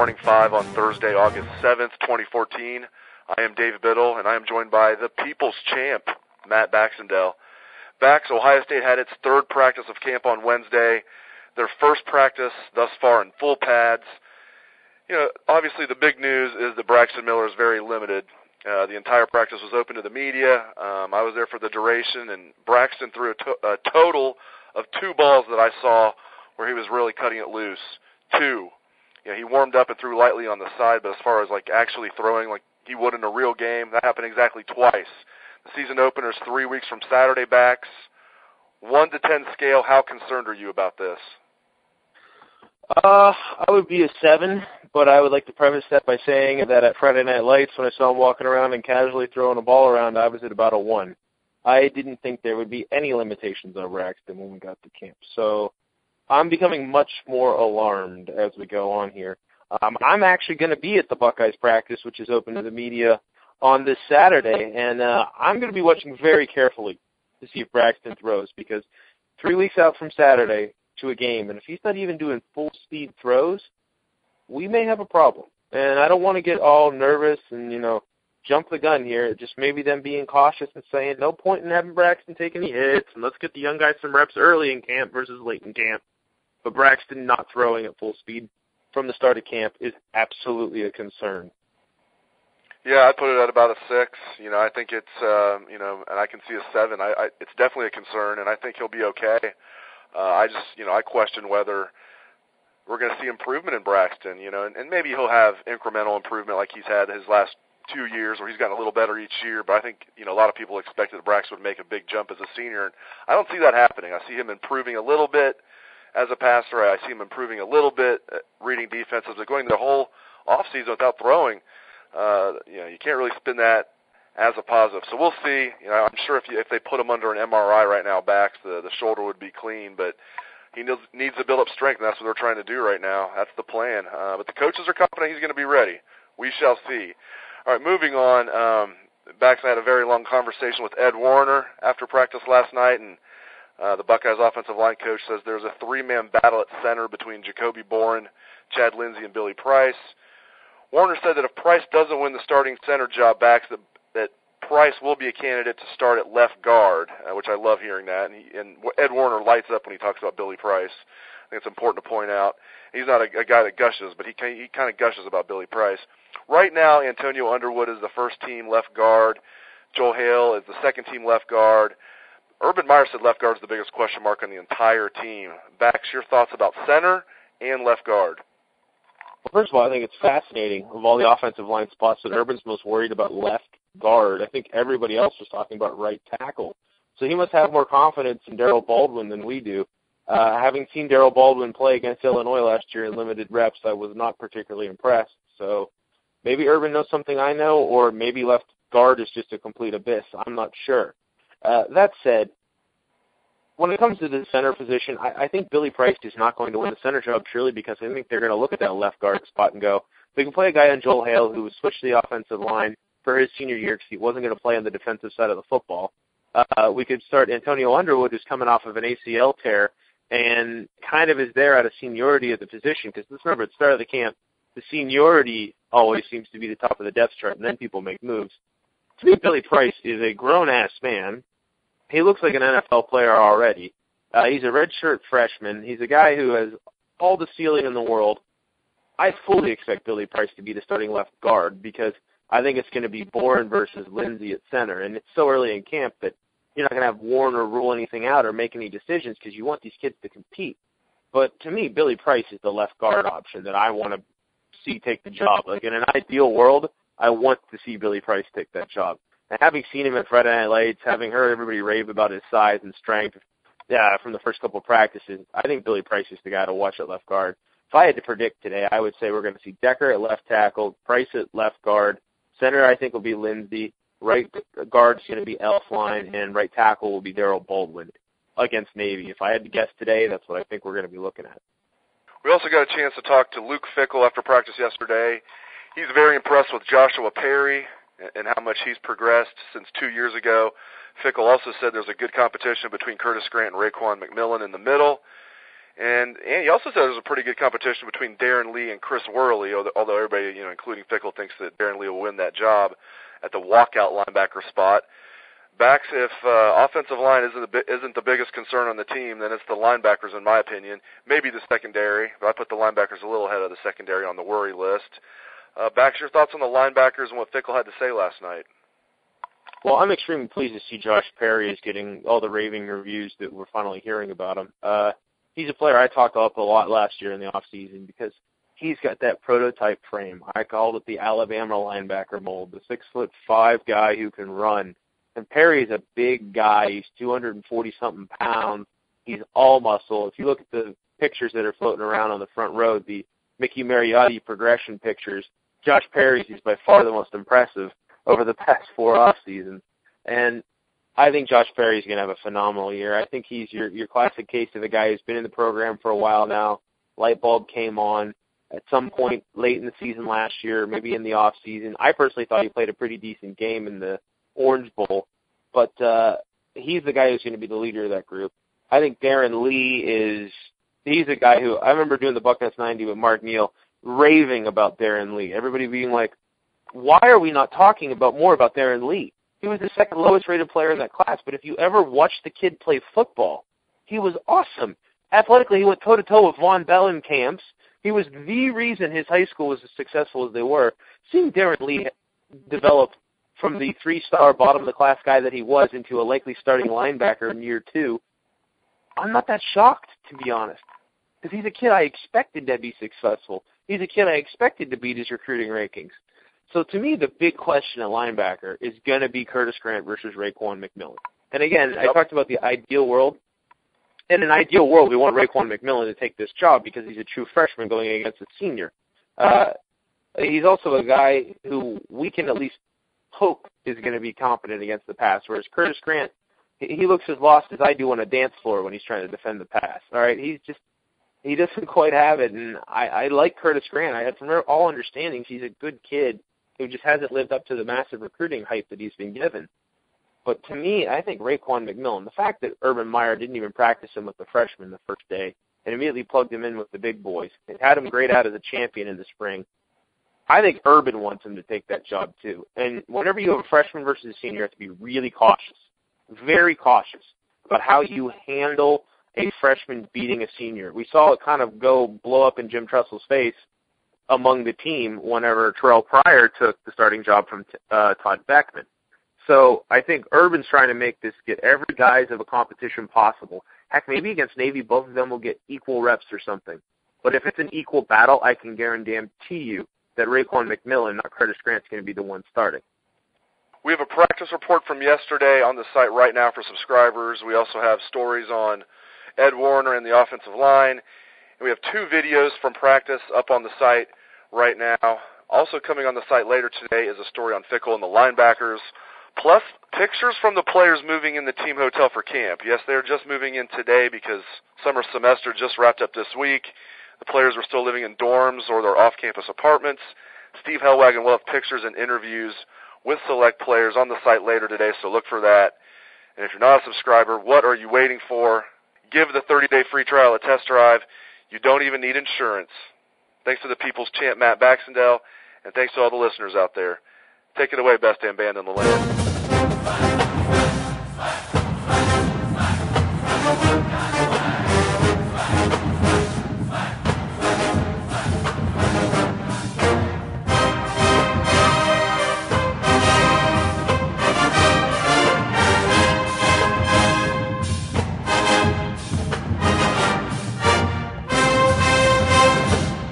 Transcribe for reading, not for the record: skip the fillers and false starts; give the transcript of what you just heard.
Morning 5 on Thursday, August 7th, 2014. I am Dave Biddle, and I am joined by the People's Champ, Matt Baxendale. Bax, Ohio State had its third practice of camp on Wednesday, their first practice thus far in full pads. You know, obviously the big news is that Braxton Miller is very limited. The entire practice was open to the media. I was there for the duration, and Braxton threw a total of 2 balls that I saw where he was really cutting it loose. 2. You know, he warmed up and threw lightly on the side, but as far as like actually throwing like he would in a real game, that happened exactly twice. The season opener is 3 weeks from Saturday. Bax. 1 to 10 scale, how concerned are you about this? I would be a 7, but I would like to preface that by saying that at Friday Night Lights, when I saw him walking around and casually throwing a ball around, I was at about a 1. I didn't think there would be any limitations on Braxton when we got to camp. So I'm becoming much more alarmed as we go on here. I'm actually going to be at the Buckeyes practice, which is open to the media, on this Saturday, and I'm going to be watching very carefully to see if Braxton throws, because 3 weeks out from Saturday to a game, and if he's not even doing full-speed throws, we may have a problem. And I don't want to get all nervous and, jump the gun here. Just maybe them being cautious and saying, no point in having Braxton take any hits, and let's get the young guys some reps early in camp versus late in camp. But Braxton not throwing at full speed from the start of camp is absolutely a concern. Yeah, I'd put it at about a 6. I think it's, and I can see a 7. It's definitely a concern, and I think he'll be okay. I question whether we're going to see improvement in Braxton, and maybe he'll have incremental improvement like he's had his last 2 years where he's gotten a little better each year. But I think, a lot of people expected that Braxton would make a big jump as a senior, and I don't see that happening. I see him improving a little bit as a passer. I see him improving a little bit at reading defenses, but going the whole offseason without throwing, you can't really spin that as a positive. So we'll see. I'm sure if they put him under an MRI right now, Bax, the shoulder would be clean, but he needs to build up strength, and that's what they're trying to do right now. That's the plan. But the coaches are confident he's going to be ready. We shall see. All right, moving on. Bax and I had a very long conversation with Ed Warner after practice last night, and the Buckeyes offensive line coach says there's a 3-man battle at center between Jacoby Boren, Chad Lindsey, and Billy Price. Warner said that if Price doesn't win the starting center job, Bax, that Price will be a candidate to start at left guard, which I love hearing that. And Ed Warner lights up when he talks about Billy Price. I think it's important to point out. He's not a guy that gushes, but he kind of gushes about Billy Price. Right now, Antonio Underwood is the first-team left guard. Joel Hale is the second-team left guard. Urban Meyer said left guard is the biggest question mark on the entire team. Bax, your thoughts about center and left guard? Well, first of all, I think it's fascinating. Of all the offensive line spots that Urban's most worried about left guard, I think everybody else was talking about right tackle. So he must have more confidence in Darryl Baldwin than we do. Having seen Darryl Baldwin play against Illinois last year in limited reps, I was not particularly impressed. So maybe Urban knows something I know, or maybe left guard is just a complete abyss. I'm not sure. That said, when it comes to the center position, I think Billy Price is not going to win the center job purely because I think they're going to look at that left guard spot and go, we can play a guy on Joel Hale who switched the offensive line for his senior year because he wasn't going to play on the defensive side of the football. We could start Antonio Underwood, who's coming off of an ACL tear and kind of is there out of seniority at the position, because let's remember, at the start of the camp, the seniority always seems to be the top of the depth chart, and then people make moves. To me, Billy Price is a grown-ass man. He looks like an NFL player already. He's a redshirt freshman. He's a guy who has all the ceiling in the world. I fully expect Billy Price to be the starting left guard because I think it's going to be Bourne versus Lindsey at center. And it's so early in camp that you're not going to have Warner rule anything out or make any decisions because you want these kids to compete. But to me, Billy Price is the left guard option that I want to see take the job. Like in an ideal world, I want to see Billy Price take that job. And having seen him at Friday Night Lights, having heard everybody rave about his size and strength from the first couple of practices, I think Billy Price is the guy to watch at left guard. If I had to predict today, I would say we're going to see Decker at left tackle, Price at left guard, center I think will be Lindsey, right guard is going to be Elfline, and right tackle will be Darryl Baldwin against Navy. If I had to guess today, that's what I think we're going to be looking at. We also got a chance to talk to Luke Fickell after practice yesterday. He's very impressed with Joshua Perry and how much he's progressed since 2 years ago. Fickell also said there's a good competition between Curtis Grant and Raekwon McMillan in the middle. And he also said there's a pretty good competition between Darren Lee and Chris Worley, although everybody, including Fickle, thinks that Darren Lee will win that job at the walkout linebacker spot. Bax, if offensive line isn't the biggest concern on the team, then it's the linebackers, in my opinion. Maybe the secondary, but I put the linebackers a little ahead of the secondary on the worry list. Bax, your thoughts on the linebackers and what Fickle had to say last night? Well, I'm extremely pleased to see Josh Perry is getting all the raving reviews that we're finally hearing about him. He's a player I talked up a lot last year in the offseason because he's got that prototype frame. I called it the Alabama linebacker mold, the 6'5" guy who can run. And Perry's a big guy. He's 240-something pounds. He's all muscle. If you look at the pictures that are floating around on the front row, the Mickey Mariotti progression pictures, Josh Perry's is by far the most impressive over the past 4 off seasons. And I think Josh Perry's going to have a phenomenal year. I think he's your classic case of a guy who's been in the program for a while now. Light bulb came on at some point late in the season last year, maybe in the off season. I personally thought he played a pretty decent game in the Orange Bowl, but he's the guy who's going to be the leader of that group. I think Darren Lee he's a guy who, I remember doing the Bucknuts 90 with Mark Neal, raving about Darren Lee. Everybody being like, why are we not talking more about Darren Lee? He was the second lowest rated player in that class, but if you ever watched the kid play football, he was awesome. Athletically, he went toe-to-toe with Von Bell in camps. He was the reason his high school was as successful as they were. Seeing Darren Lee develop from the 3-star bottom-of-the-class guy that he was into a likely starting linebacker in year 2, I'm not that shocked, to be honest, because he's a kid I expected to be successful. He's a kid I expected to beat his recruiting rankings. So to me, the big question at linebacker is going to be Curtis Grant versus Raekwon McMillan. And again, I talked about the ideal world. In an ideal world, we want Raekwon McMillan to take this job because he's a true freshman going against a senior. He's also a guy who we can at least hope is going to be competent against the pass, whereas Curtis Grant, he looks as lost as I do on a dance floor when he's trying to defend the pass. All right, he doesn't quite have it, and I like Curtis Grant. From all understandings, he's a good kid who just hasn't lived up to the massive recruiting hype that he's been given. But to me, I think Raekwon McMillan, the fact that Urban Meyer didn't even practice him with the freshmen the first day and immediately plugged him in with the big boys and had him grade out as a champion in the spring, I think Urban wants him to take that job too. And whenever you have a freshman versus a senior, you have to be really cautious, very cautious about how you handle a freshman beating a senior. We saw it kind of blow up in Jim Tressel's face among the team whenever Terrell Pryor took the starting job from Todd Beckman. So I think Urban's trying to get every guise of a competition possible. Heck, maybe against Navy, both of them will get equal reps or something. But if it's an equal battle, I can guarantee you that Raekwon McMillan, not Curtis Grant, is going to be the one starting. We have a practice report from yesterday on the site right now for subscribers. We also have stories on Ed Warner and the offensive line. And we have 2 videos from practice up on the site right now. Also coming on the site later today is a story on Fickle and the linebackers, plus pictures from the players moving in the team hotel for camp. Yes, they're just moving in today because summer semester just wrapped up this week. The players are still living in dorms or their off-campus apartments. Steve Hellwagon will have pictures and interviews with select players on the site later today, so look for that. And if you're not a subscriber, what are you waiting for? Give the 30-day free trial a test drive. You don't even need insurance. Thanks to the People's Champ, Matt Baxendale, and thanks to all the listeners out there. Take it away, best damn band in the land.